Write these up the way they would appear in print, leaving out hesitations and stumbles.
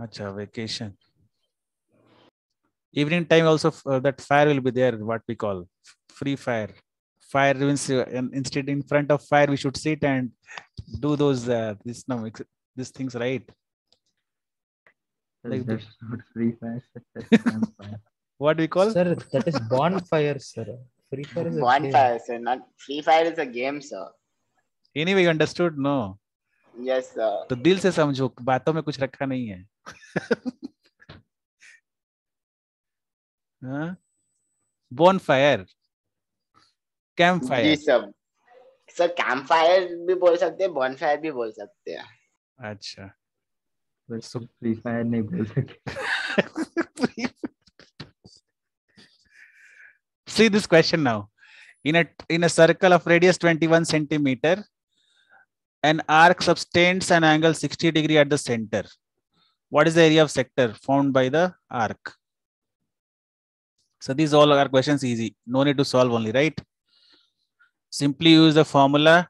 Acha, vacation. Evening time also that fire will be there, what we call free fire. Fire means instead in front of fire we should sit and do those these things, right? Like That's not free fire, that's campfire. what we call Sir, that is bonfire, sir. Free fire is a game. Bonfire, sir. Not free fire is a game, sir. anyway, you understood? No. Yes, sir. तो दिल से समझो, बातों में कुछ रखा नहीं है. हाँ? Bonfire, campfire. जी सर. सर कैंपफायर भी बोल सकते हैं, बॉनफायर भी बोल सकते हैं. अच्छा. So free fire नहीं बोल सकते. See this question now. In a circle of radius 21 centimeter, an arc subtends an angle 60 degree at the center. What is the area of sector formed by the arc? So these all are questions easy. No need to solve only, right? Simply use the formula.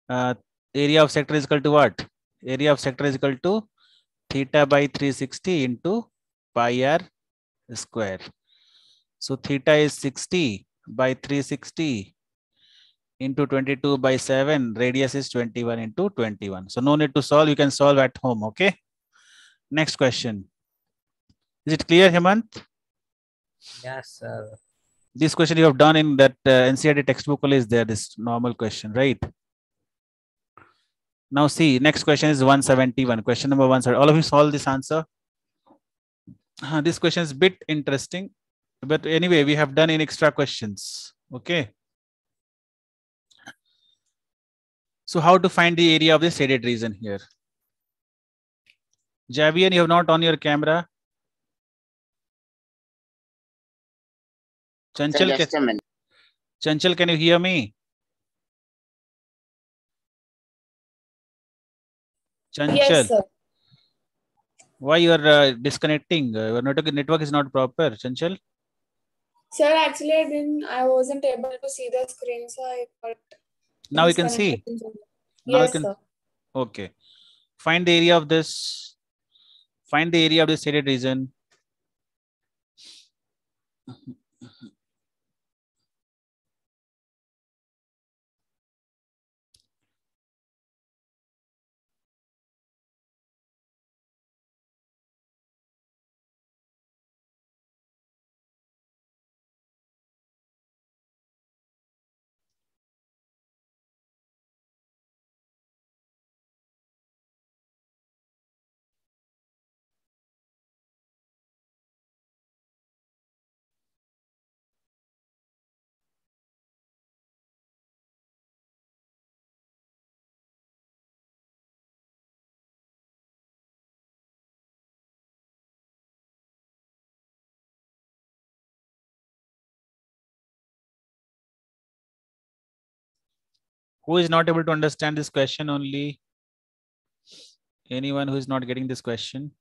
Area of sector is equal to what? Area of sector is equal to theta by 360 into pi r square. So theta is 60 by 360 into 22 by 7. Radius is 21 into 21. So no need to solve. You can solve at home. Okay. Next question. Is it clear, Hemant? Yes, sir. This question you have done in that NCERT textbook only is there. This normal question, right? Now see, next question is 171. Question number 170. All of you solve this answer. This question is a bit interesting. But anyway, we have done in extra questions. Okay. So how to find the area of the shaded region here? Javian, you have not on your camera. Chanchal, Just a minute. Chanchal, can you hear me? Chanchal. Yes, sir. Why you are disconnecting? Your network is not proper, Chanchal. Sir, actually, I wasn't able to see the screen, so I got. Now you can see. Now Yes, you can. sir. Okay. Find the area of this. Find the area of the shaded region. Who is not able to understand this question only? Anyone who is not getting this question?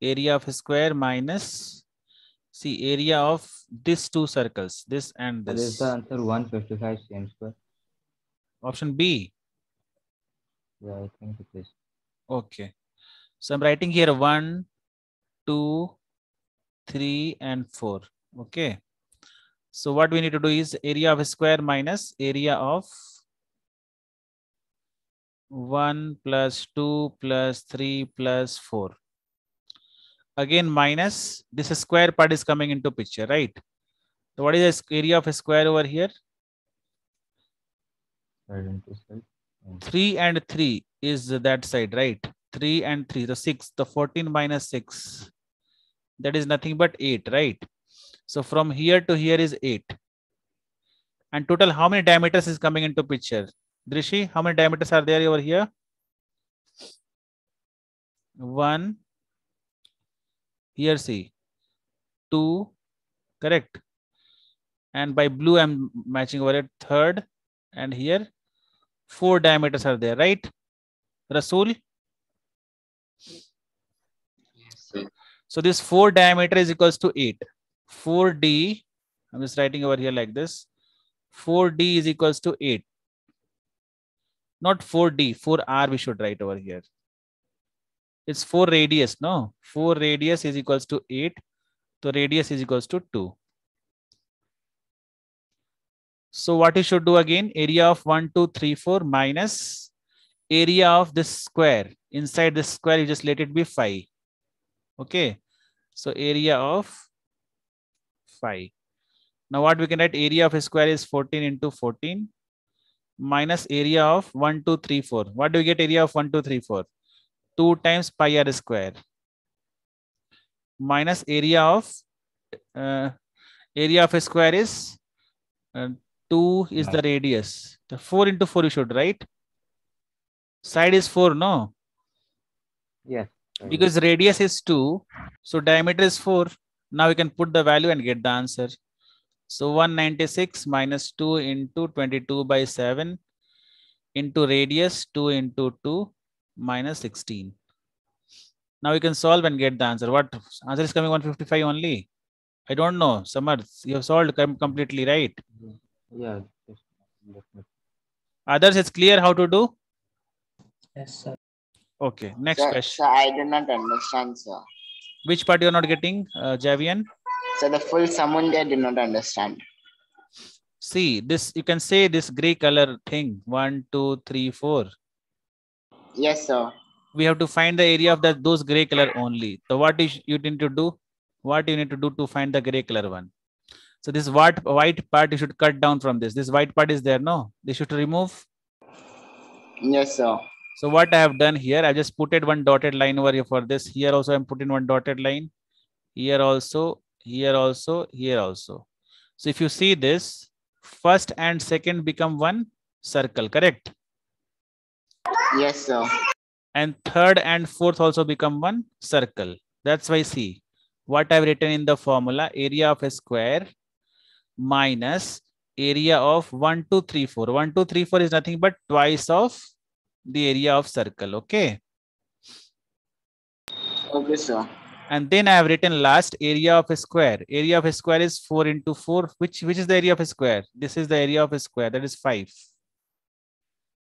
Area of a square minus, see, area of these two circles, this and What this. is the answer? 155 same square. Option B. Yeah, I think it is. Okay. So I'm writing here 1, 2, 3, and 4. Okay. So what we need to do is area of a square minus area of 1 plus 2 plus 3 plus 4. Again minus, this square part is coming into picture, right? So what is the area of a square over here? 3 and 3 is that side, right? 3 and 3, the 6, the 14 minus 6. That is nothing but 8, right? So from here to here is 8. And total, how many diameters is coming into picture? Drishi, how many diameters are there over here? 1. Here see. 2. Correct. And by blue, I'm matching over it. 3rd. And here, 4 diameters are there, right? Rasul? So this 4 diameter is equals to 8. 4D, I'm just writing over here like this. 4D is equals to 8. Not 4D, 4R we should write over here. It's 4 radius, no? 4 radius is equals to 8. So radius is equals to 2. So what you should do again? Area of 1, 2, 3, 4 minus area of this square. Inside this square, you just let it be 5. Okay. So area of 5. Now what we can write? Area of a square is 14 into 14 minus area of 1, 2, 3, 4. What do we get? Area of 1, 2, 3, 4. 2 times pi r square minus area of a square is 2 is the radius. The 4 into 4 you should write. Side is 4, no? Yes. Because radius is 2, so diameter is 4. Now we can put the value and get the answer. So 196 minus 2 into 22 by 7 into radius 2 into 2 minus 16. Now we can solve and get the answer. What answer is coming? 155 only. I don't know. Samarth, you have solved completely, right? Yeah. Definitely. Others, it's clear how to do? Yes, sir. Okay, next Sir, question. I do not understand, sir. Which part you are not getting, Javian? So the full sum only I do not understand. See, this you can say this gray color thing. 1, 2, 3, 4. Yes, sir. We have to find the area of those gray color only. So what is you need to do? What you need to do to find the gray color one? So this white part you should cut down from this. This white part is there, no? They should remove. Yes, sir. So what I have done here, I just put it one dotted line over here for this. Here also I'm putting one dotted line. Here also, here also, here also. So if you see this, first and second become one circle, correct? Yes, sir. And third and fourth also become one circle. That's why see what I've written in the formula, area of a square minus area of 1, 2, 3, 4. 1, 2, 3, 4 is nothing but twice of the area of circle. Okay. Okay, sir. And then I have written last area of a square. Area of a square is 4 into 4. Which is the area of a square? This is the area of a square. That is 5.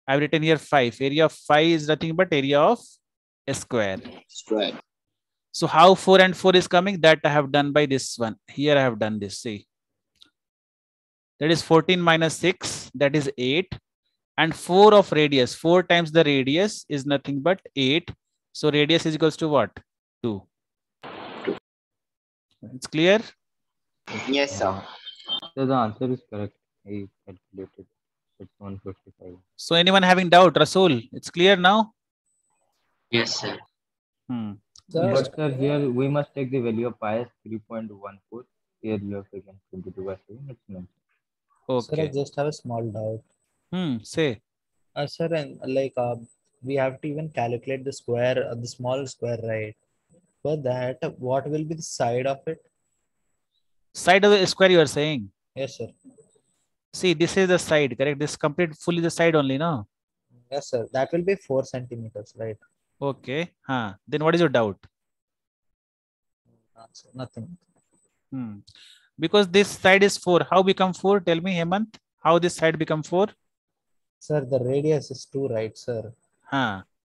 I've written here 5. Area of 5 is nothing but area of a square. Square. So how 4 and 4 is coming? That I have done by this one. Here I have done this. See. That is 14 minus 6. That is 8. And 4 of radius. 4 times the radius is nothing but 8. So radius is equals to what? 2. It's clear? Yes, sir. So the answer is correct. I calculated. It's 155. So anyone having doubt? Rasul, it's clear now? Yes, sir. Sir, But sir, here we must take the value of pi as 3.14. Here you have taken 22 by 7. It's mentioned. sir, I Okay. just have a small doubt. Say. Sir, and like we have to even calculate the square, the small square, right? For that, what will be the side of it? Side of the square you are saying? Yes, sir. See, this is the side, correct? This complete fully the side only, no? Yes, sir. That will be 4 centimeters, right? Okay. Then what is your doubt? Sir, nothing. Because this side is 4. How become 4? Tell me, Hemant. How this side become 4? Sir, the radius is 2, right, sir?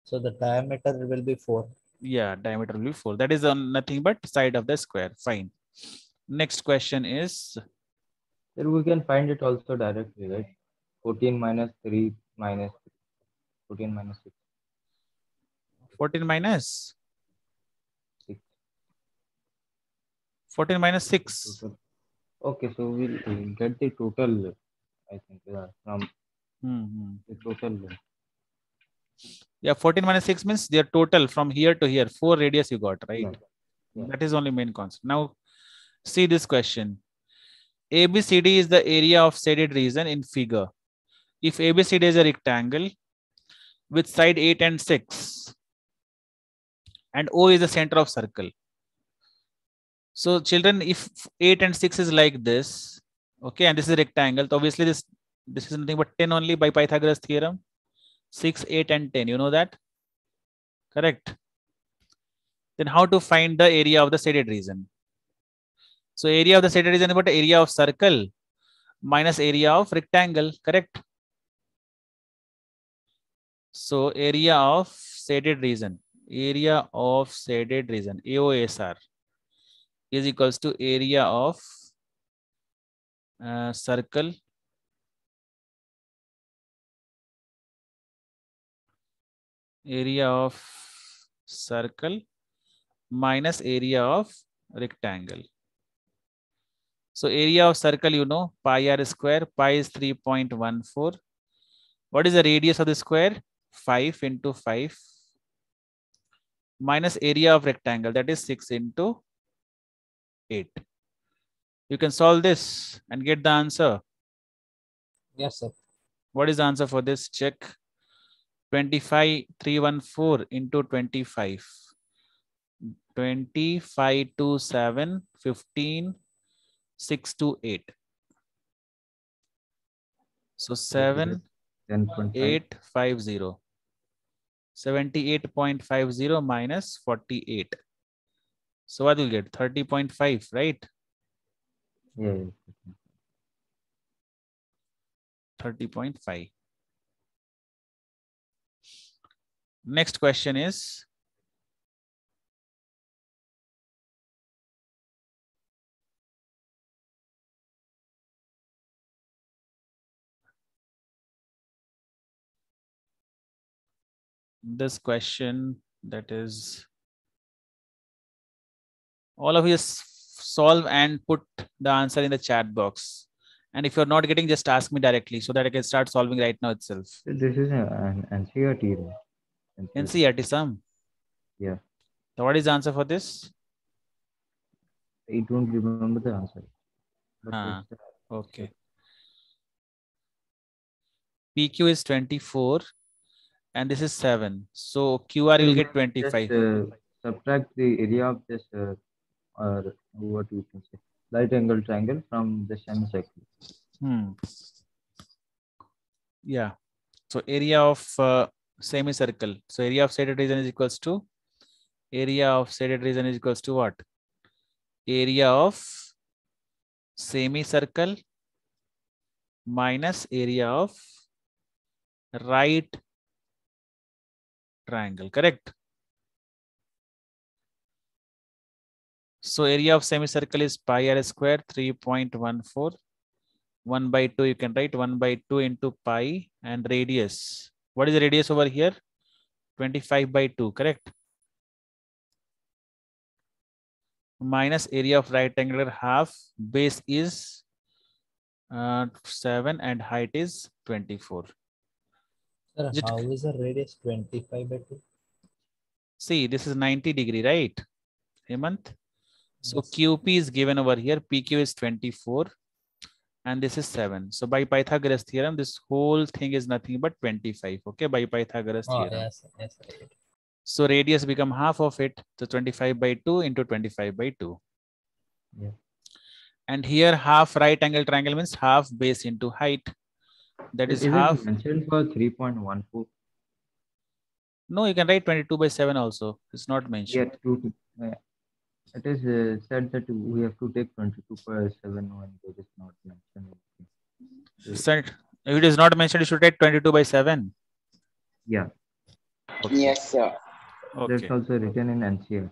So the diameter will be 4. Yeah, diameter will be 4. That is on nothing but side of the square. Fine. Next question is. Sir, we can find it also directly, right? 14 minus 3 minus 14 minus 6. 14 minus 6. 14 minus 6. Okay, so we'll get the total, I think, from the total. Yeah, 14 minus 6 means their total from here to here. 4 radius you got, right? Yeah. That is only main constant. Now, see this question. ABCD is the area of shaded region in figure. If ABCD is a rectangle with side 8 and 6, and O is the center of circle. So children, if 8 and 6 is like this, okay, and this is a rectangle, so obviously this is nothing but 10 only by Pythagoras theorem. 6, 8, and 10. You know that? Correct. Then how to find the area of the shaded region? So area of the shaded region is about area of circle minus area of rectangle, correct? So area of shaded region. area of shaded region, AOSR, is equals to area of circle minus area of rectangle. So area of circle, you know, pi r square, pi is 3.14. What is the radius of the square? 5 into 5 minus area of rectangle, that is 6 into 8. You can solve this and get the answer. Yes, sir. What is the answer for this? Check. 25,314 into 25. 25 to 7, 15, 6 to 8. So 7, 850. 78.50 minus 48. So what will you get? 30.5, right? Yeah. 30.5. Next question is, this question, that is, all of you solve and put the answer in the chat box. And if you're not getting, just ask me directly so that I can start solving right now itself. So this is an NCERT, right? NCERT sum. Yeah. So what is the answer for this? I don't remember the answer. But Okay. PQ is 24 and this is 7. So QR will get 25. Just subtract the area of this, or what you can say, right angle triangle from the semicircle. Yeah. So area of semicircle. So area of shaded region is equals to what? Area of semicircle minus area of right triangle, correct? So area of semicircle is pi r square 3.14. 1 by 2, you can write 1 by 2 into pi, and radius. What is the radius over here? 25 by 2, correct? Minus area of rectangular half, base is 7 and height is 24. Sir, how is the radius 25 by 2? See, this is 90 degree, right, Hemant? So Yes. QP is given over here. PQ is 24 and this is 7. So by Pythagoras theorem, this whole thing is nothing but 25. Okay, by Pythagoras theorem. Yes, yes. Right. So radius become half of it. So 25 by 2 into 25 by 2. Yeah. And here half right angle triangle means half base into height. That is half. It mentioned for 3.14? No, you can write 22 by 7 also. It's not mentioned. Yeah, it is said that we have to take 22 by 7 when it is not mentioned. Said, if it is not mentioned, you should take 22 by 7. Yeah. Okay. Yes, sir. Okay. That's also written in NCERT.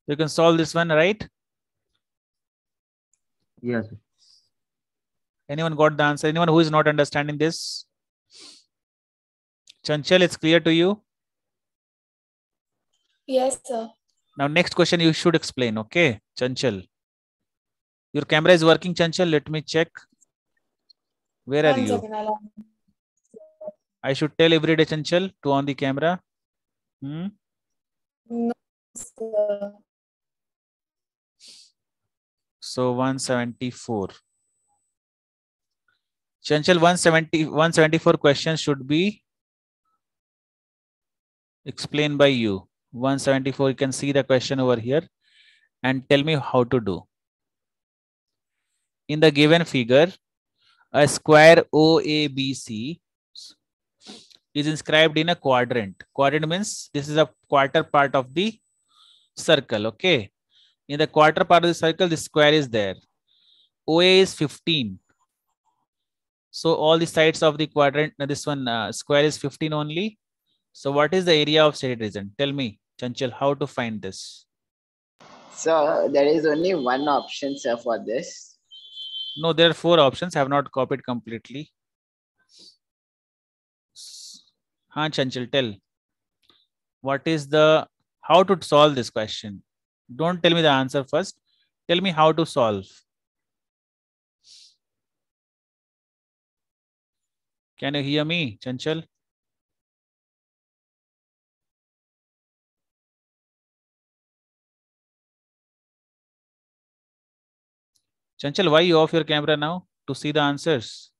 You can solve this one, right? Yes. Anyone got the answer? Anyone who is not understanding this? Chanchal, it's clear to you? Yes, sir. Now, next question you should explain, okay? Chanchal. Your camera is working, Chanchal. Let me check. Where are 1 you? second, I'll I should tell every day, Chanchal, to on the camera. No, sir. So 174. Chanchal, 174 questions should be explained by you. 174, you can see the question over here and tell me how to do. In the given figure, a square OABC is inscribed in a quadrant. Quadrant means this is a quarter part of the circle, okay? In the quarter part of the circle, the square is there. OA is 15. So all the sides of the quadrant, this one square is 15 only. So what is the area of shaded region? Tell me, Chanchal, how to find this? So there is only one option, sir, for this. No, there are 4 options. I have not copied completely. Haan, Chanchal, tell. What is how to solve this question? Don't tell me the answer first. Tell me how to solve. Can you hear me, Chanchal? Chanchal, why you off your camera now? To see the answers?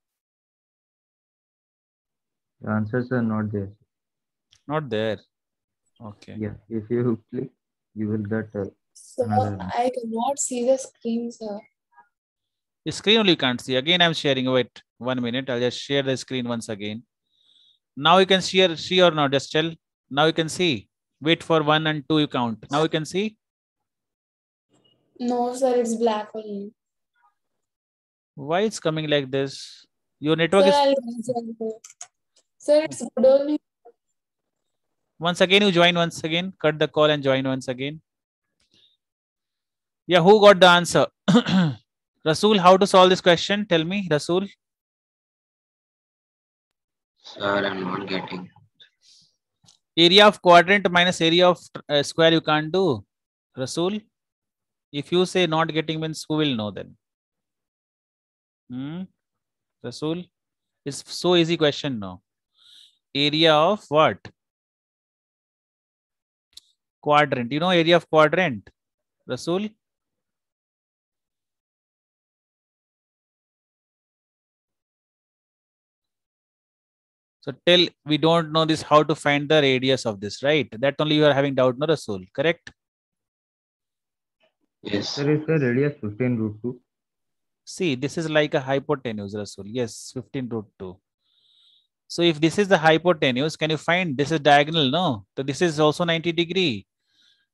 The answers are not there. Not there. Okay. Yeah, if you click, you will get So another. I cannot see the screen, sir. The screen only you can't see. Again, I'm sharing. Wait 1 minute. I'll just share the screen once again. Now you can see or not, just tell. Now you can see. Wait for 1 and 2 you count. Now you can see. No, sir, it's black only. Why it's coming like this? Your network Sir, is. I'll rejoin you. Sir, it's good only. Once again, you join once again. Cut the call and join once again. Yeah, who got the answer? Rasool, how to solve this question? Tell me, Rasool. Sir, I'm not getting. Area of quadrant minus area of square you can't do. Rasool, if you say not getting means who will know then? Rasool, it's so easy question now. Area of what? Quadrant. You know area of quadrant? Rasool? So tell, we don't know this, how to find the radius of this, right? That only you are having doubt, no, Rasool, correct? Yes. Sir, is the radius 15 root 2? See, this is like a hypotenuse, Rasool. Yes, 15 root 2. So if this is the hypotenuse, can you find this is diagonal? No. So this is also 90 degree.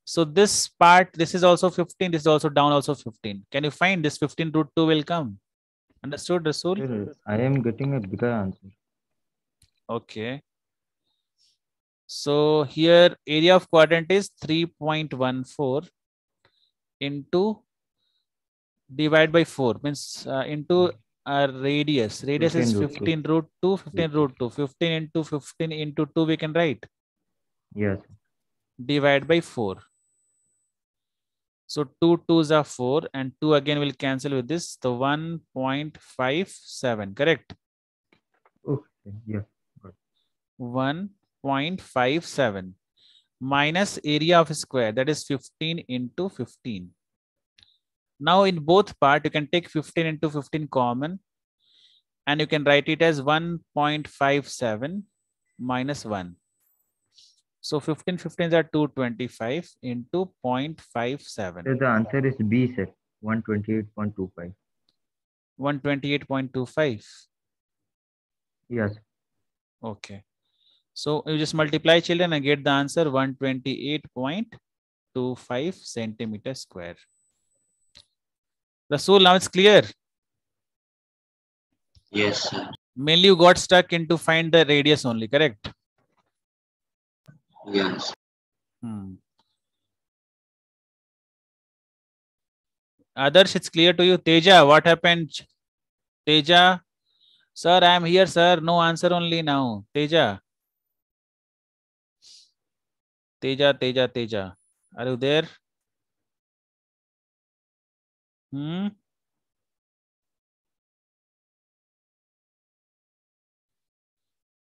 So this part, this is also 15. This is also down also 15. Can you find this 15 root 2 will come? Understood, Rasool? Sir, I am getting a bigger answer. Okay. So here area of quadrant is 3.14 into divide by 4 means into radius. Radius is 15 root 2, 15 root 2. 15 into 15 into 2 we can write. Yes. Divide by 4. So 2 2s are 4 and 2 again will cancel with this. The 1.57, correct? Okay, yeah. 1.57 minus area of square, that is 15 into 15. Now in both part you can take 15 into 15 common and you can write it as 1.57 minus 1. So 15 15s are 225 into 0.57. So the answer is B, sir. 128.25. 128.25. Yes. Okay. So you just multiply, children, and get the answer 128.25 centimeter square. Rasool, now it's clear. Yes, sir. Mainly you got stuck into find the radius only, correct? Yes. Others, it's clear to you. Teja, what happened? Teja, sir, I am here, sir. No answer only now. Teja. Teja. Are you there?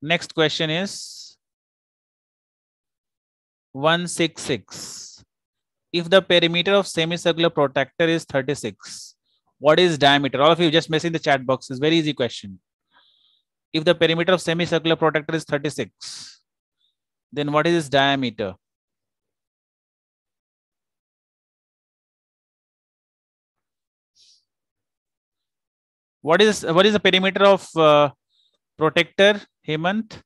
Next question is 166. If the perimeter of semicircular protractor is 36, what is diameter? All of you just mess in the chat box. It's very easy question. If the perimeter of semicircular protractor is 36, then what is its diameter? What is the perimeter of protector, Hemant?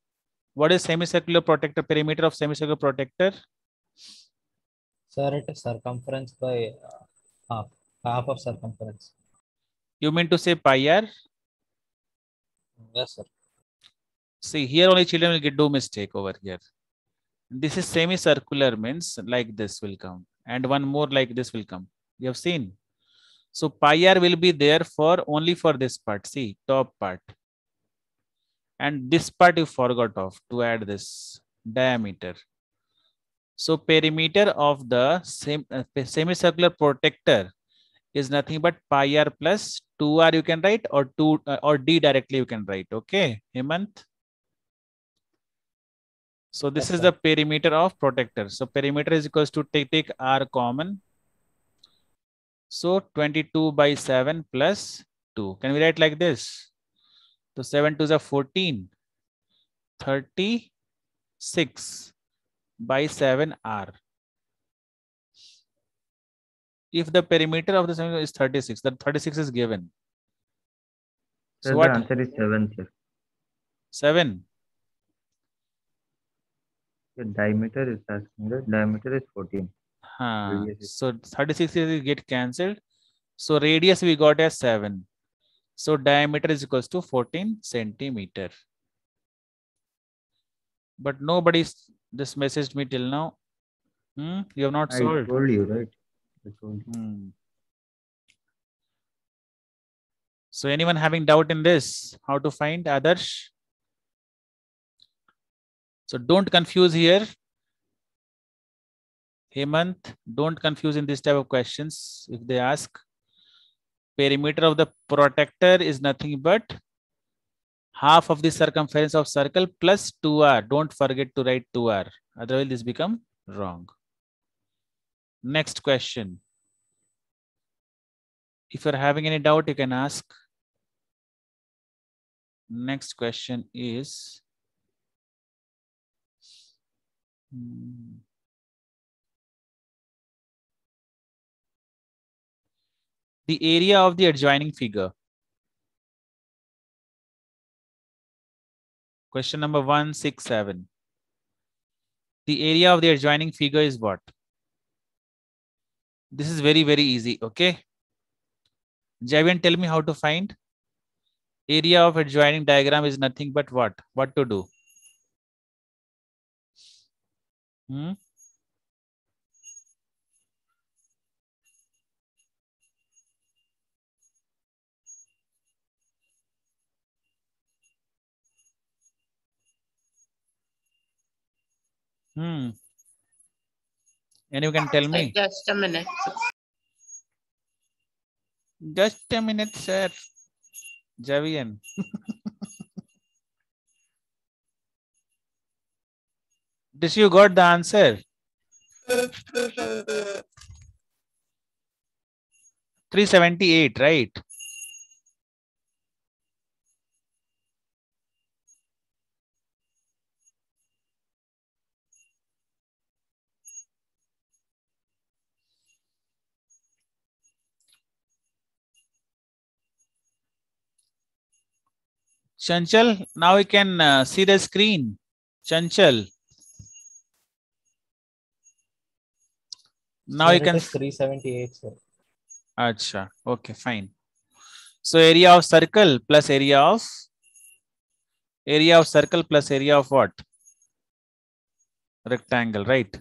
What is semicircular protector, perimeter of semicircular protector? Sir, it is circumference by half of circumference. You mean to say pi r? Yes, sir. See, here only children will do mistake over here. This is semicircular, means like this will come, and one more like this will come. You have seen. So pi r will be there for only for this part. See, top part. And this part you forgot of to add this diameter. So perimeter of the semicircular protector is nothing but pi r plus 2r you can write, or 2 or d directly you can write. Okay, Hemant. So this Yes, is sir. the perimeter of protector. So perimeter is equals to take r common. So 22 by 7 plus 2. Can we write like this? So 7 to the 14. 36 by 7 r. If the perimeter of the semicircle is 36, then 36 is given. Sir, So the what? answer is 7, sir. 7. The diameter is asking, the diameter is 14. Radius is So 36 is get cancelled. So radius we got as 7. So diameter is equals to 14 centimeter. But nobody just messaged me till now. You have not I solved. told you, right? I told you. So anyone having doubt in this? How to find Adarsh? So don't confuse here. Hemant, don't confuse in this type of questions. If they ask, perimeter of the protector is nothing but half of the circumference of circle plus 2r. Don't forget to write 2r. Otherwise this become wrong. Next question. If you're having any doubt, you can ask. Next question is the area of the adjoining figure. Question number 167. The area of the adjoining figure is what? This is very, very easy. Okay. Javian, tell me how to find. Area of adjoining diagram is nothing but what? What to do? And you can tell me. Just a minute. Just a minute, sir. Javian. Did you got the answer? 378, right? Chanchal, now we can see the screen. Chanchal. Now Sir, you can. It is 378, sir. Acha. Okay, fine. So area of circle plus area of circle plus area of what? Rectangle, right?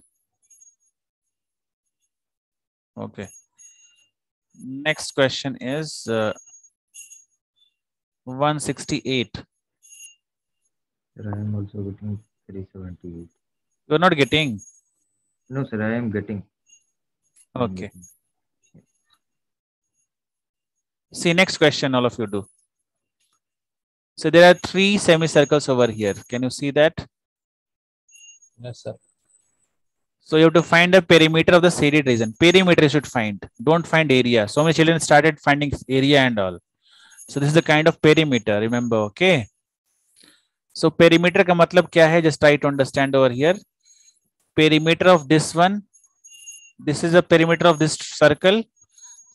Okay. Next question is 168. Sir, I am also getting 378. You are not getting? No, sir, I am getting. Okay. See, next question all of you do. So there are 3 semicircles over here. Can you see that? Yes, sir. So you have to find the perimeter of the shaded region. Perimeter you should find. Don't find area. So many children started finding area and all. So this is the kind of perimeter. Remember, okay? So perimeter का मतलब क्या है? Just try to understand over here. Perimeter of this one. This is the perimeter of this circle.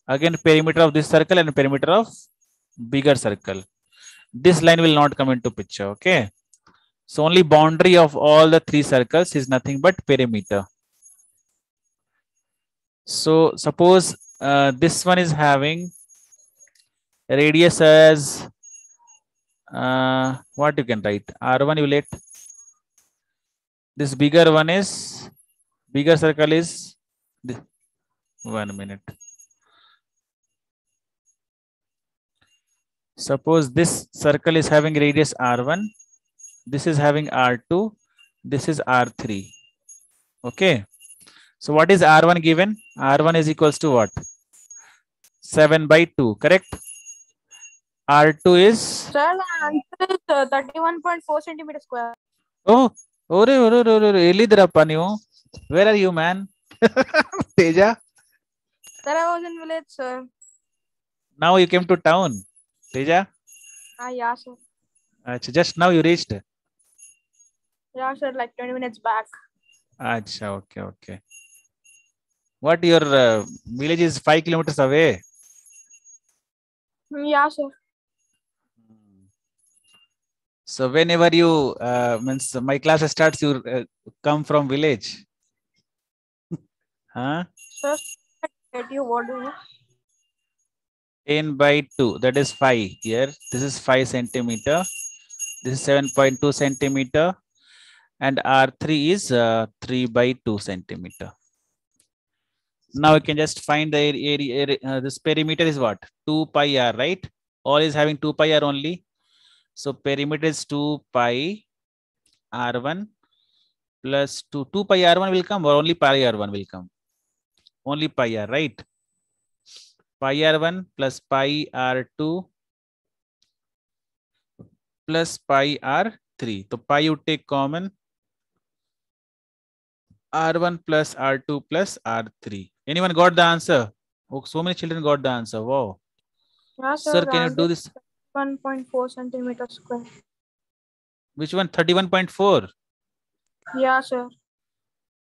Again, perimeter of this circle and perimeter of bigger circle. This line will not come into picture. Okay. So only boundary of all the 3 circles is nothing but perimeter. So suppose this one is having radius as What you can write? R1 you let. This bigger one is, bigger circle is, this, 1 minute. Suppose this circle is having radius R1, this is having R2, this is R3. Okay. So what is R1 given? R1 is equals to what? 7/2, correct? R2 is, Sir, the answer is 31.4 centimeter square. oh, where are you, man? Teja, Sir, I was in village, sir. now you came to town. Teja, Yeah, sir. just now you reached. Yeah, sir, like 20 minutes back. Acha, okay, okay. What, your village is 5 kilometers away? Yeah, sir. So whenever you, means my class starts, you come from village. Huh? Sir, get you what do you? 10/2, that is 5 here. This is 5 centimeter. This is 7.2 centimeter. And R3 is 3/2 centimeter. Now you can just find the area. This perimeter is what? 2 pi r, right? All is having 2 pi r only. So perimeter is 2 pi r1 plus 2 pi r1 will come, or only pi r1 will come? Only pi r, right? Pi r1 plus pi r2 plus pi r3. So pi you take common. R1 plus R2 plus R3. Anyone got the answer? Oh, so many children got the answer. Wow. Yeah, Sir, can you do this? 1.4 centimeter square. Which one? 31.4. Yeah, sir.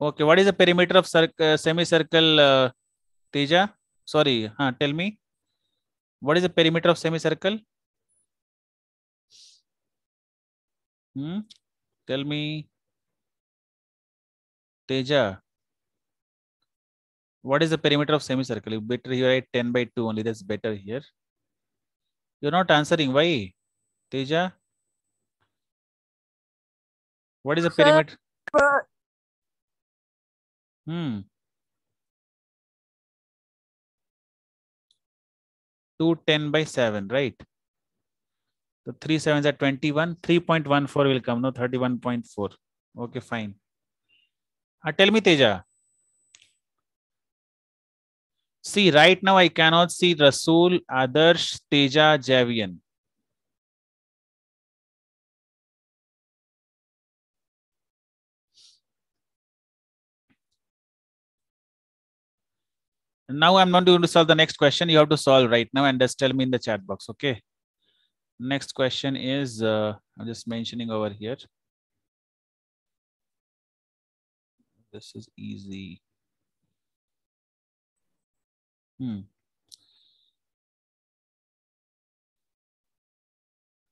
Okay. What is the perimeter of semicircle, Teja? Sorry. Tell me. What is the perimeter of semicircle? Tell me. Teja. What is the perimeter of semicircle? You better you write 10/2 only. That's better here. You're not answering. Why? Teja? What is the perimeter? 2 10/7, right? So 3 7s are 21. 3.14 will come. No, 31.4. Okay, fine. Tell me, Teja. See, right now I cannot see Rasool, Adarsh, Teja, Javian. Now I'm not going to solve the next question. You have to solve right now and just tell me in the chat box. Okay. Next question is, I'm just mentioning over here. This is easy.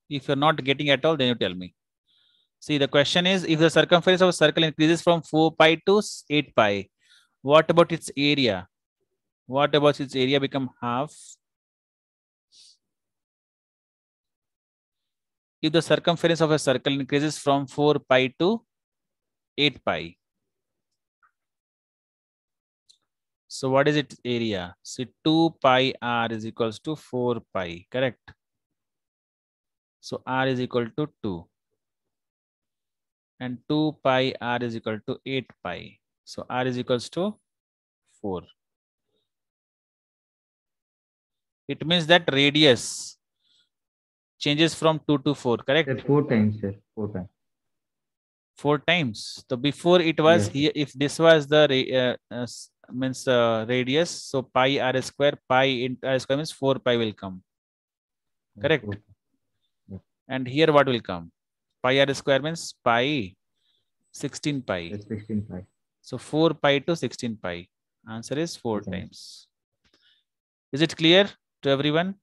If you're not getting at all, then you tell me. See, the question is, if the circumference of a circle increases from 4 pi to 8 pi, what about its area? What about its area become half? If the circumference of a circle increases from 4 pi to 8 pi. So what is its area? See, 2 pi r is equals to 4 pi, correct? So r is equal to 2. And 2 pi r is equal to 8 pi. So r is equals to 4. It means that radius changes from 2 to 4, correct? Sir, 4 times, sir. 4 times. 4 times. So before it was Yes. here, if this was the radius, so pi r square, pi into r square means 4 pi will come. Correct. Okay. Yes. And here what will come? Pi r square means pi 16 pi. Yes, 16 pi. So 4 pi to 16 pi. Answer is 4 Okay. times. Is it clear to everyone?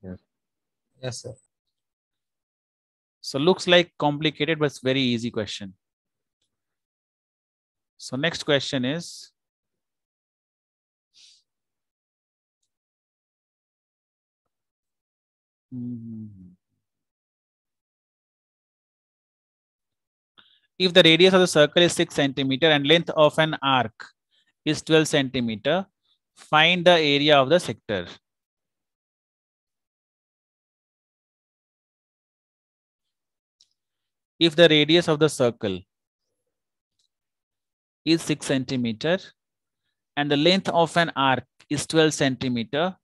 Yes. Yes, sir. So looks like complicated, but it's very easy question. So next question is, If the radius of the circle is 6 centimeter and length of an arc is 12 centimeter, find the area of the sector. If the radius of the circle is 6 centimeter and the length of an arc is 12 centimeter,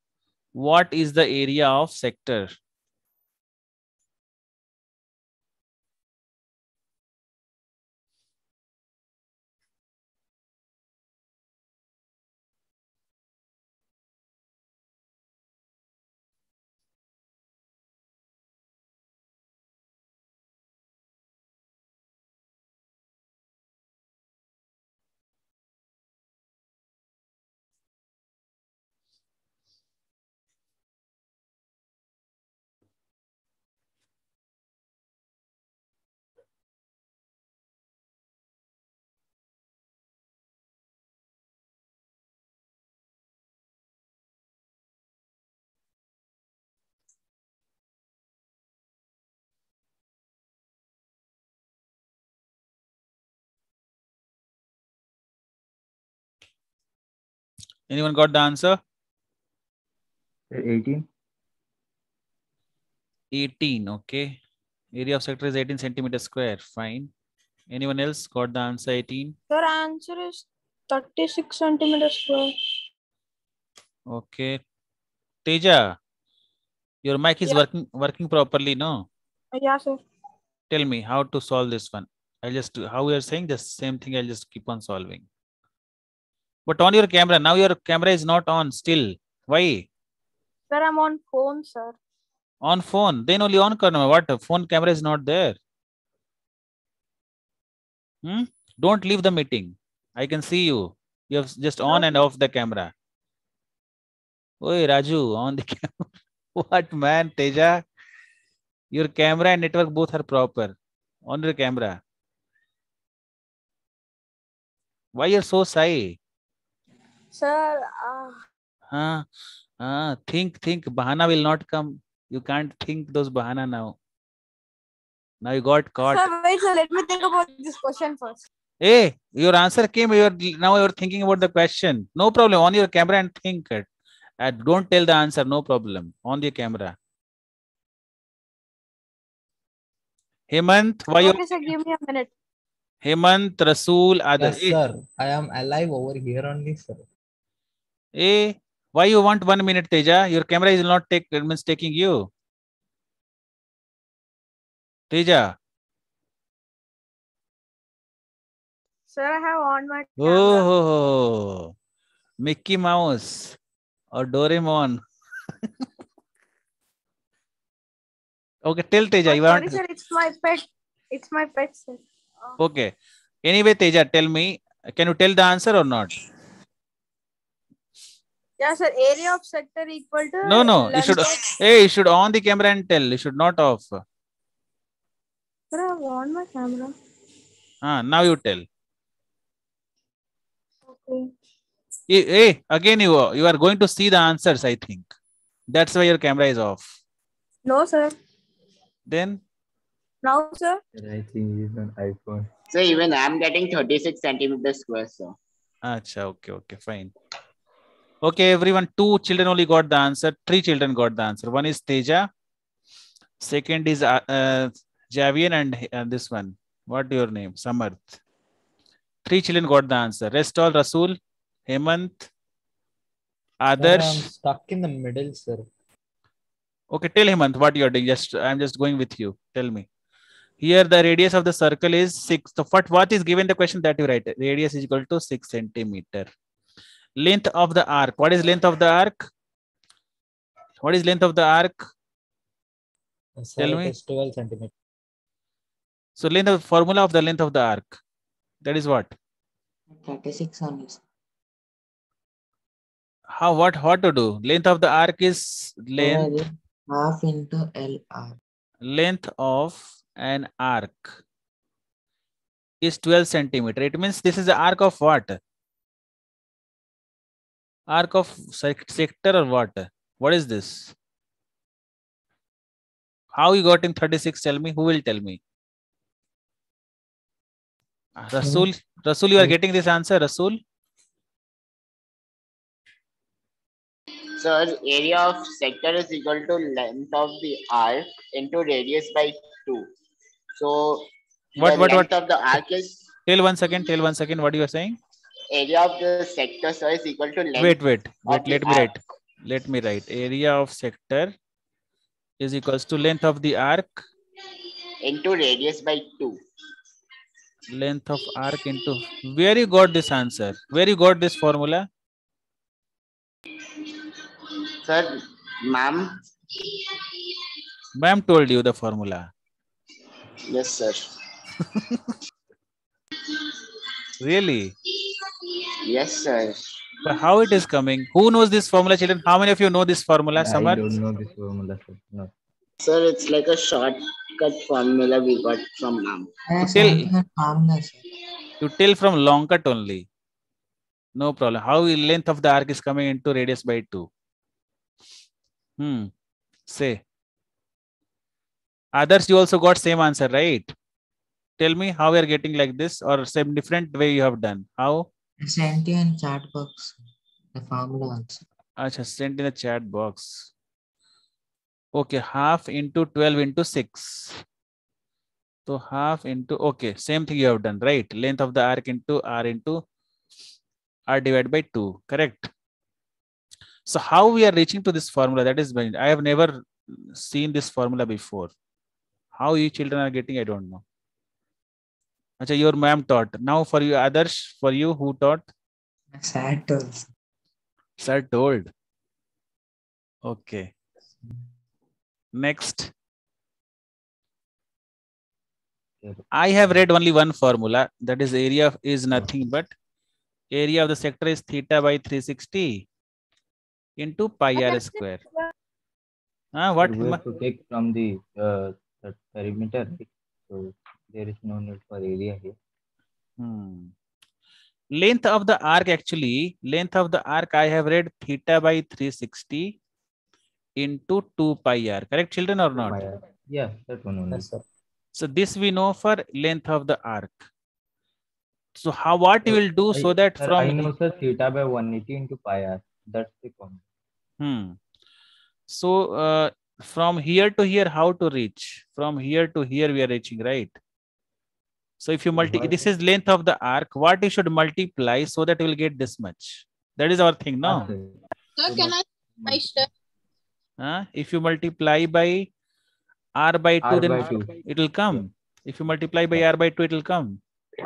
what is the area of sector? Anyone got the answer? 18. 18, okay. Area of sector is 18 centimeter square, fine. Anyone else got the answer 18? Sir, answer is 36 centimeters square. Okay. Teja, your mic is Yeah. working properly, no? Yeah, sir. Tell me how to solve this one. I'll just do how we are saying the same thing, I'll just keep on solving. But on your camera, now your camera is not on still. Why? Sir, I'm on phone, sir. On phone. Then only on karna. What? Phone camera is not there. Don't leave the meeting. I can see you. You have just on and off the camera. Oi, Raju, on the camera. What man, Teja? Your camera and network both are proper. On your camera. Why you're so shy? Sir, Think. Bahana will not come. You can't think those bahana now. Now you got caught. sir, wait, sir. Let me think about this question first. Hey, your answer came. Now you're thinking about the question. No problem. On your camera and think it. Don't tell the answer. No problem. On the camera. Hemant, why Okay, sir, give me a minute. Hemant, Rasool, others. Yes, sir. I am alive over here only, sir. Hey, why you want 1 minute, Teja? Your camera is not taking you. Teja. Sir, I have on my camera. Oh, Mickey Mouse or Doraemon. Okay, tell Teja. Oh, You sorry, want? sir. It's my pet. It's my pet, sir. Okay. Anyway, Teja, tell me. Can you tell the answer or not? Yeah, sir. Area of sector equal to No. You should. Hey, you should on the camera and tell. You should not off. Sir, I have on my camera. Now you tell. Okay. Hey, again you are going to see the answers. I think that's why your camera is off. No, sir. Then. Now, sir. I think he's on iPhone. So even I'm getting 36 centimeters square, so. Acha, okay, fine. Okay, everyone, 2 children only got the answer. 3 children got the answer. One is Teja. Second is Javian and this one. What your name? Samarth. 3 children got the answer. Rest all Rasool, Hemant, Adarsh. Sir, I'm stuck in the middle, sir. Okay, tell Hemant what you are doing. I'm just going with you. Tell me. Here the radius of the circle is 6. So what is given the question that you write? Radius is equal to 6 centimeter. Length of the arc. What is length of the arc? What is length of the arc? Sir, Tell me. it is 12 centimeters. So formula of the length of the arc. That is what? 36 only. How what to do? Length of the arc is length. Half into LR. Length of an arc is 12 centimeter. It means this is the arc of what? Arc of sector or what? What is this? How you got in 36? Tell me. Who will tell me? Rasul, you are getting this answer, Rasul? Sir, area of sector is equal to length of the arc into radius by 2. So What? the length of the arc is Tell one second. What you are saying? area of the sector, sir, is equal to length Wait. of the Let me arc write. Let me write. Area of sector is equals to length of the arc. into radius by 2. Length of arc into. Where you got this answer? Where you got this formula? Sir, ma'am. Ma'am told you the formula. Yes, sir. Really? Yes, sir. But how it is coming? Who knows this formula, children? How many of you know this formula? I Samar? don't know this formula, sir. No. Sir, it's like a shortcut formula we got from ma'am. To tell from long cut only. No problem. How length of the arc is coming into radius by 2? Say. Others, you also got same answer, right? Tell me how we are getting like this, or same different way you have done. How? Sent you in chat box. The formula also. Acha, sent in the chat box. Okay, half into 12 into 6. So half into, okay, same thing you have done, right? Length of the arc into R divided by 2, correct? So how we are reaching to this formula? That is, I have never seen this formula before. How you children are getting, I don't know. Acha, your ma'am taught. Now for you others, for you who taught? Sir told. Sir told. Okay. Next. I have read only one formula. That is area is nothing but area of the sector is theta by 360 into pi r square. What? We have to take from the perimeter, right? So there is no need for area here. Length of the arc actually, I have read theta by 360 into 2 pi r. Correct, children, or not? Yeah, that one only. Yes, sir. So this we know for length of the arc. So what you will do so that sir, from... I know, sir, theta by 180 into pi r. That's the formula. So from here to here, how to reach? From here to here we are reaching, right? So if you this is length of the arc, what you should multiply so that you will get this much. That is our thing, no? Sir, can I my step? If you multiply by r by 2, then it will come. Yeah. If you multiply by r by 2, it will come.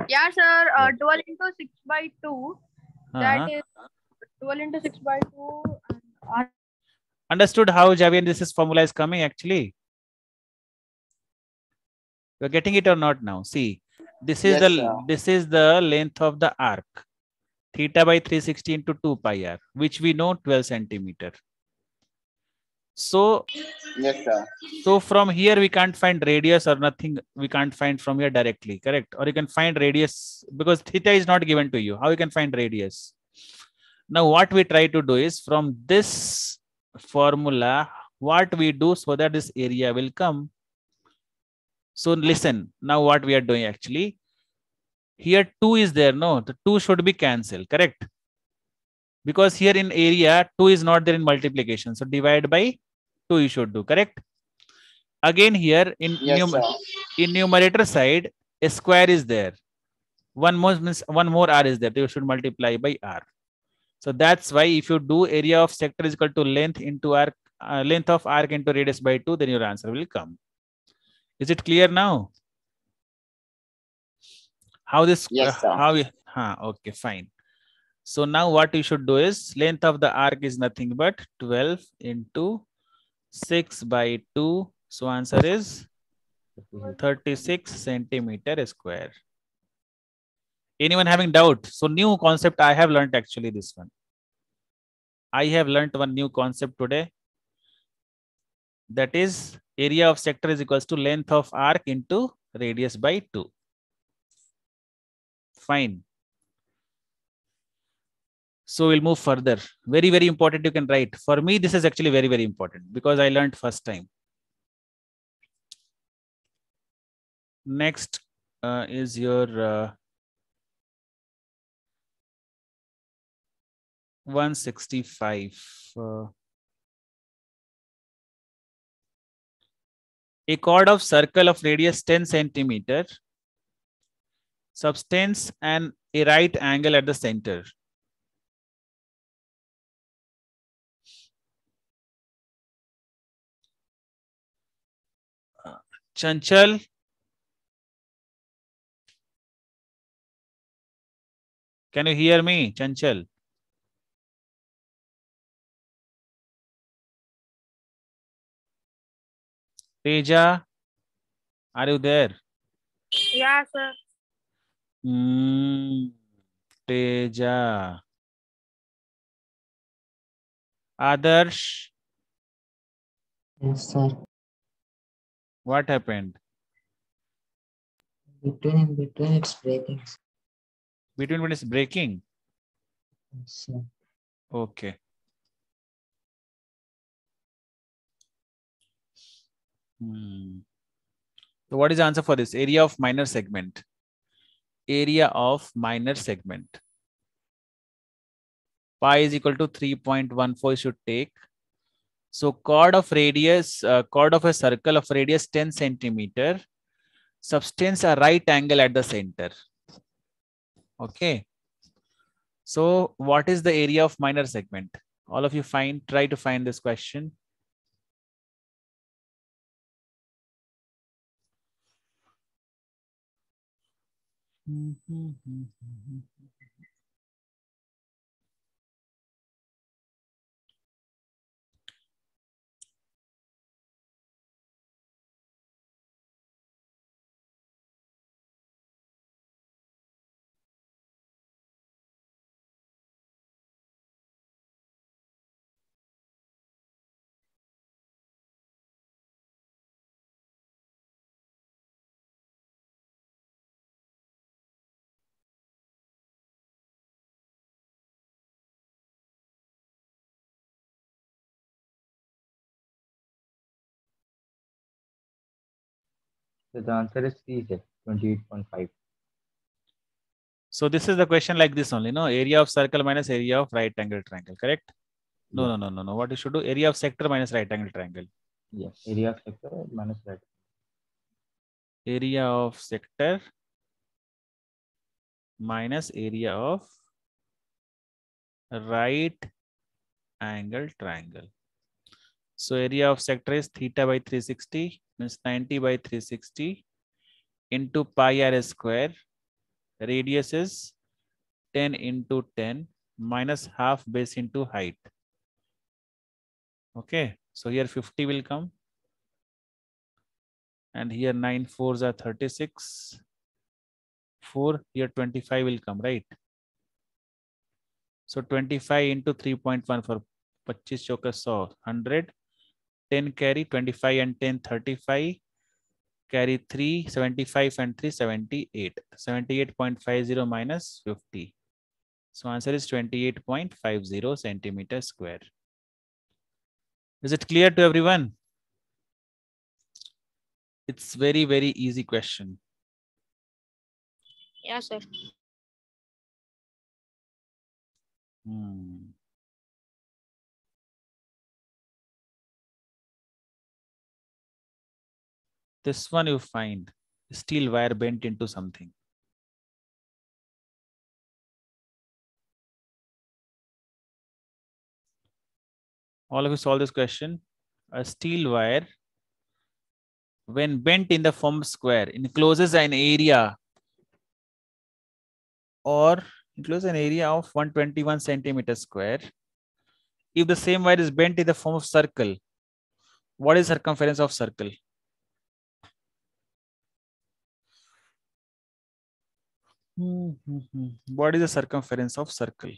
Yeah, sir. 12 into 6 by 2. That is 12 into 6 by 2. And understood how, Javier, this formula is coming actually? You are getting it or not now? See, this is this is the length of the arc. Theta by 360 into 2 pi r, which we know 12 centimeter. So, yes, sir. So from here we can't find radius or nothing. We can't find from here directly, correct? Or you can find radius because theta is not given to you. How you can find radius? Now what we try to do is from this formula, what we do so that this area will come. So listen, now what we are doing actually, here 2 is there, no? The 2 should be cancelled, correct? Because here in area, 2 is not there in multiplication. So divide by 2 you should do, correct? Again here in, in numerator side, a square is there. One more r is there. You should multiply by r. So that's why if you do area of sector is equal to length into arc, length of arc into radius by 2, then your answer will come. Is it clear now? How this? Yes, sir. How? Okay, fine. So now what you should do is length of the arc is nothing but 12 into 6 by 2. So answer is 36 centimeter square. Anyone having doubt? So new concept I have learned actually this one. I have learned one new concept today. That is area of sector is equals to length of arc into radius by 2. Fine. So we'll move further. Very, very important you can write. For me, this is actually very, very important because I learned first time. Next is your 165. A chord of circle of radius 10 centimeter subtends a right angle at the center. Chanchal, can you hear me, Chanchal? Teja, are you there? Yeah, sir. Teja. Adarsh, Yes, sir. what happened? In between it's breaking. Between when it's breaking? Yes, sir. Okay. So what is the answer for this? Area of minor segment. Area of minor segment. Pi is equal to 3.14 you should take. So chord of radius, chord of a circle of radius 10 centimeter subtends a right angle at the center. Okay. So what is the area of minor segment? All of you try to find this question. So the answer is C, sir, 28.5. So this is the question like this only, no? Area of circle minus area of right angle triangle, correct? No, Yeah. no. What you should do? Area of sector minus right angle triangle. Yeah, area of sector minus right. Area of sector minus area of right angle triangle. So area of sector is theta by 360 means 90 by 360 into pi r square. Radius is 10 into 10 minus half base into height. Okay, so here 50 will come. And here 9 4s are 36. 4, here 25 will come, right? So 25 into 3.1 for 25 चौका 100, 100. 10 carry, 25 and 10, 35. Carry 3, 75 and 3, 78. 78.50 minus 50. So answer is 28.50 centimeter square. Is it clear to everyone? It's very, very easy question. Yeah, sir. This one you find steel wire bent into something. All of you solve this question. A steel wire, when bent in the form of square, encloses an area of 121 centimeters square. If the same wire is bent in the form of circle, what is circumference of circle? What is the circumference of circle?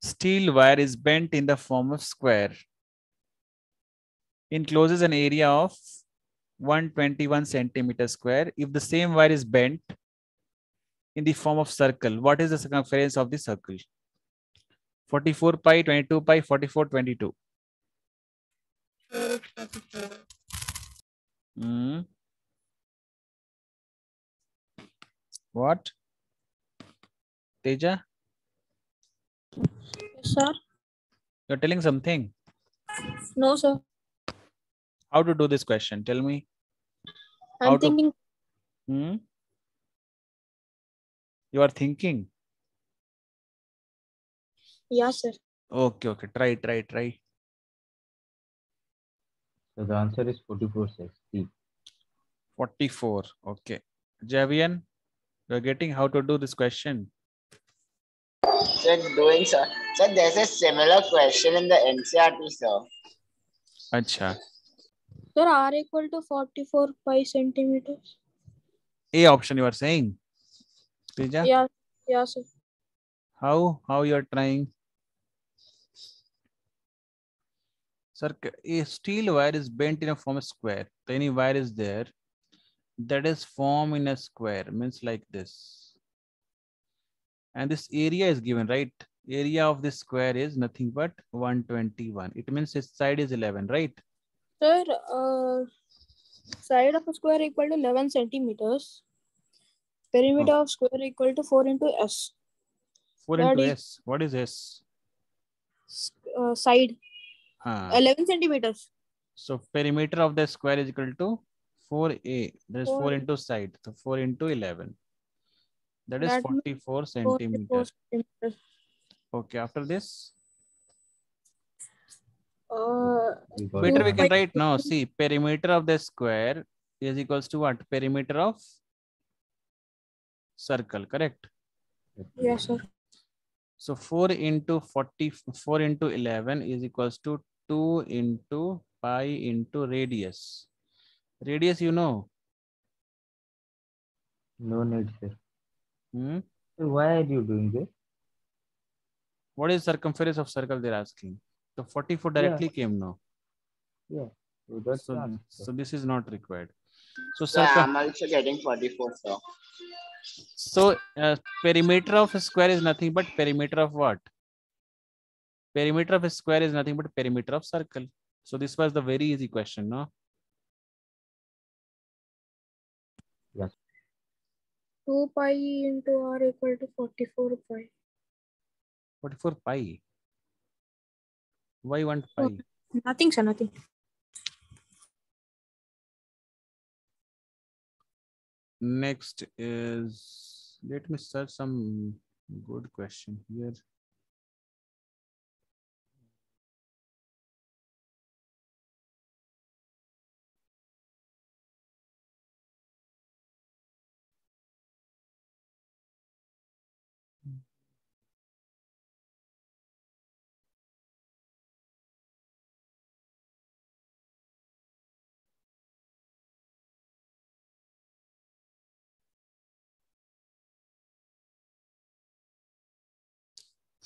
Steel wire is bent in the form of square. Encloses an area of 121 centimeters square. If the same wire is bent in the form of circle, what is the circumference of the circle? 44 pi, 22 pi, 44, 22. What? Teja, Yes, sir. you're telling something. No, sir. How to do this question? Tell me. I'm How to? thinking. Hmm? You are thinking. Yeah, sir. Okay, okay. Try. So the answer is 44 6. C. 44. Okay. Javian, you're getting how to do this question. So doing sir. So there's a similar question in the NCRT, sir. Acha. Sir, R equal to 44 pi centimeters. A option you are saying. Teja, Yeah, yeah, sir. how you are trying? Sir, a steel wire is bent in a form of square. Any wire is there that is formed in a square, means like this. And this area is given, right? Area of this square is nothing but 121. It means its side is 11, right? Sir, side of a square equal to 11 centimeters. Perimeter of square equal to 4 into S. 4 That into is S. What is S? side. Huh. 11 centimeters. So perimeter of the square is equal to 4A. That is 4 4 into side. So 4 into 11. That is That means 44 44 centimeter. centimeters. Okay, after this, We got better the we can answer. write now. See, perimeter of the square is equals to what? Perimeter of circle, correct? Yes, sir. So 4 into 44 into 11 is equals to 2 into pi into radius. Radius, you know. No need, sir. Hmm? So why are you doing this? What is circumference of circle they're asking? So 44 directly came now. Yeah. So that's the answer. So this is not required. So Yeah, I'm also getting 44, sir. So perimeter of a square is nothing but perimeter of what? Perimeter of a square is nothing but perimeter of circle. So this was the very easy question, no? Yes. 2 pi into R equal to 44 pi. 44 pi. Why 1 pi? Nothing, sir, nothing. Next is, let me search some good question here.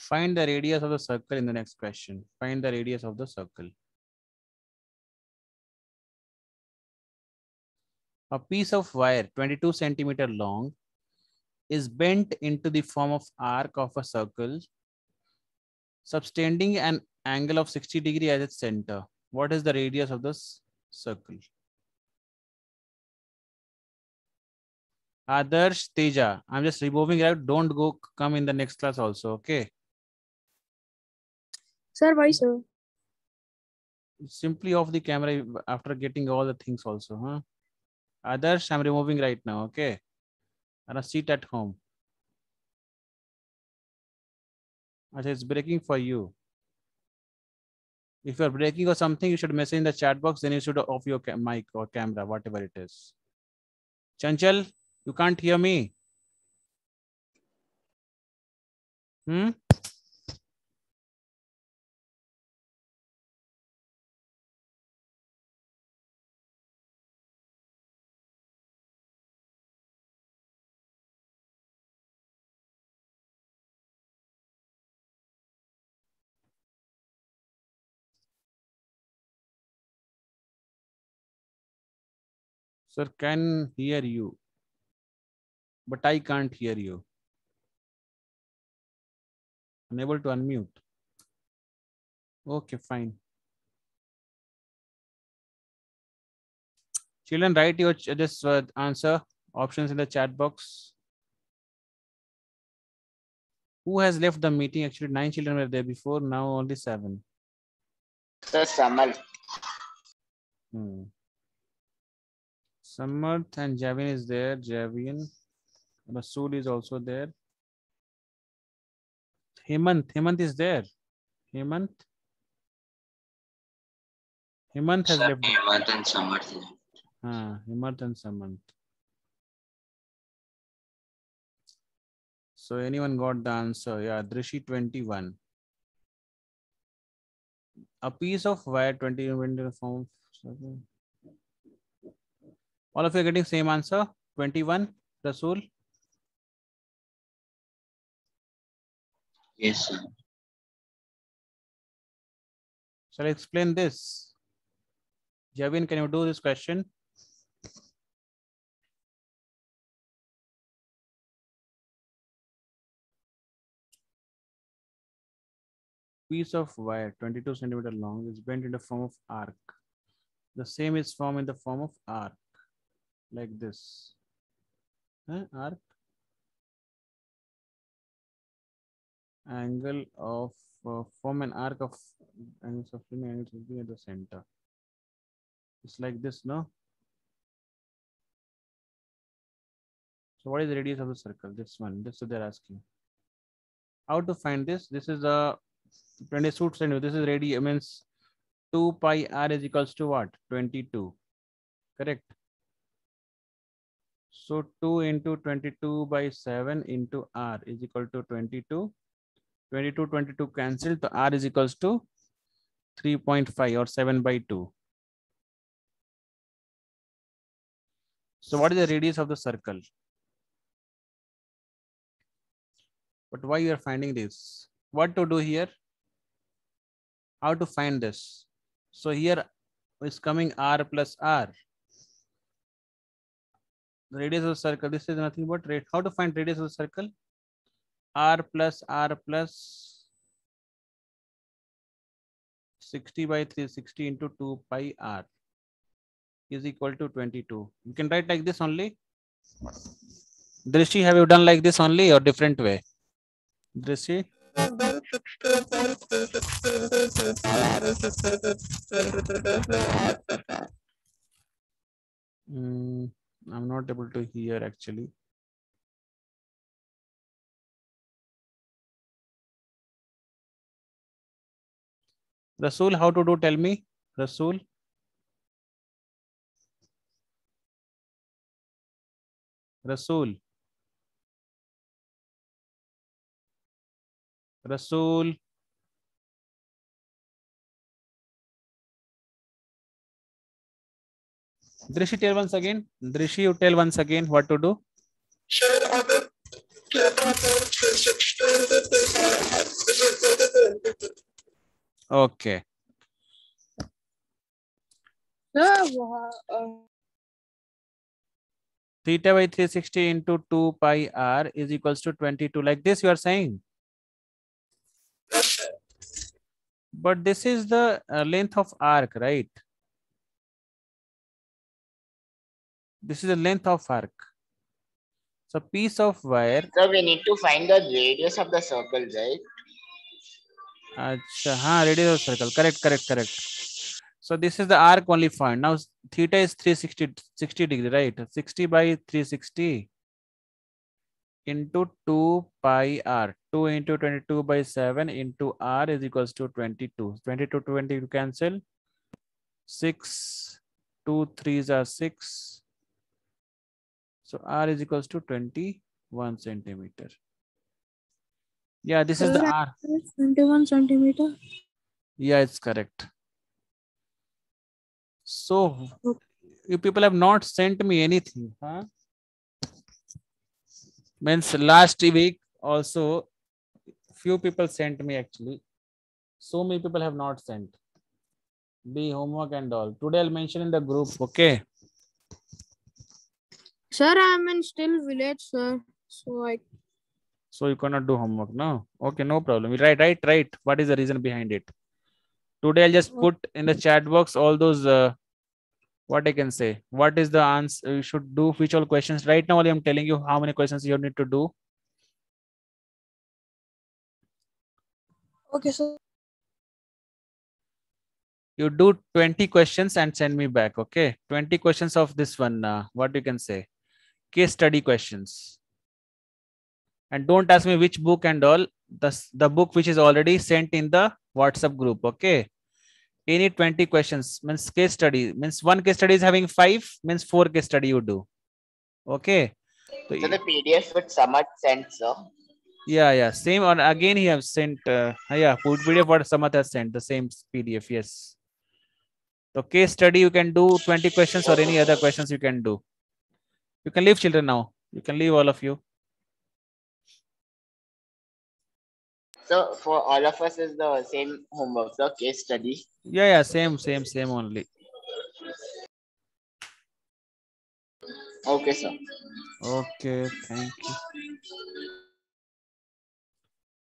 Find the radius of the circle in the next question. Find the radius of the circle. A piece of wire 22 centimeter long is bent into the form of arc of a circle, subtending an angle of 60 degree at its center. What is the radius of this circle? Adarsh, Teja, I'm just removing it out. Don't go come in the next class also, okay? Sir, why, sir? Simply off the camera after getting all the things also, huh? Adarsh, I'm removing right now, okay? And a seat at home. Achha, it's breaking for you. If you're breaking or something, you should message in the chat box, then you should off your mic or camera, whatever it is. Chanchal, you can't hear me. Hmm? Sir, can hear you, but I can't hear you. Unable to unmute. Okay, fine. Children, write your just answer options in the chat box. Who has left the meeting? Actually, 9 children were there before. Now only 7. Sir, Samarth. Samarth and Javin is there. Javin. Rasool is also there. Hemant is there. Hemant has left. Hemant and Samarth. Hemant and Samarth. So anyone got the answer? Yeah, Drishi 21. A piece of wire 20 in the form. All of you are getting same answer. 21. Rasool. Yes, sir. Shall I explain this? Javin, can you do this question? Piece of wire 22 centimeter long is bent in the form of arc. The same is formed in the form of arc, like this. Arc. Angle of form an arc of angles of angles will be at the center. It's like this, no? So what is the radius of the circle? This one. This is what they're asking. How to find this? This is a 20 suits and this is radius means 2 pi r is equals to what? 22. Correct. So 2 into 22 by 7 into r is equal to 22. 22 cancelled. So r is equals to 3.5 or 7 by 2. So what is the radius of the circle? But why you are finding this? What to do here? How to find this? So here is coming r plus r. The radius of the circle. This is nothing but rate. How to find radius of the circle? R plus 60 by 360 into 2 pi r is equal to 22. You can write like this only. Drishi, have you done like this only or different way? Drishi? I'm not able to hear actually. Rasool, how to do? Tell me. Rasool. Rasool. Rasool. Drishi, tell once again. Drishi, you tell once again what to do. Okay. Theta by 360 into 2 pi r is equals to 22. Like this you are saying. But this is the length of arc, right? This is the length of arc. So piece of wire. So we need to find the radius of the circle, right? Achha, radius of circle. Correct. So this is the arc only found. Now theta is 360 degree, right? 60 by 360 into 2 pi r. 2 into 22 by 7 into r is equals to 22. 22 20 to cancel. 6, 2 3s are 6. So r is equals to 21 centimeter. Yeah, this is the r. 21 centimeter. Yeah, it's correct. So you people have not sent me anything, huh? Means last week also few people sent me actually. So many people have not sent the homework and all. Today I'll mention in the group, okay? Sir, I'm in still village, sir. So you cannot do homework, no? Okay, no problem. Right. What is the reason behind it? Today I'll just put in the chat box all those what I can say. What is the answer you should do? Which all questions? Right now I'm telling you how many questions you need to do. Okay, sir. You do 20 questions and send me back. Okay, 20 questions of this one. What you can say? Case study questions. And don't ask me which book and all. The book which is already sent in the WhatsApp group. Okay. Any 20 questions means case study means one case study is having 5 means 4 case study you do. Okay. So the PDF would Samat sent, sir. Yeah. Same on again he have sent. Yeah, put PDF what Samat has sent the same PDF. Yes. So case study you can do 20 questions or any other questions you can do. You can leave children now. You can leave all of you. So for all of us is the same homework, the case study. Yeah. Same only. Okay, sir. Okay. Thank you.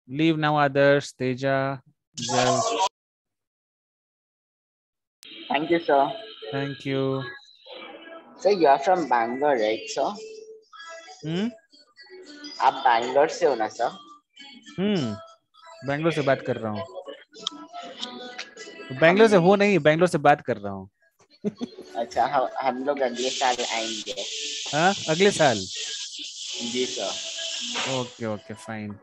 Leave now others. Teja. Jav. Thank you, sir. Thank you. So you are from Bangalore, right, sir? आप बैंगलोर से हो ना sir? Bangalore से बात कर रहा हूँ. बैंगलोर से हो नहीं, बैंगलोर से बात कर रहा हूँ. अच्छा, हम लोग अगले साल आएंगे. हाँ, अगले साल. जी सर. Okay fine.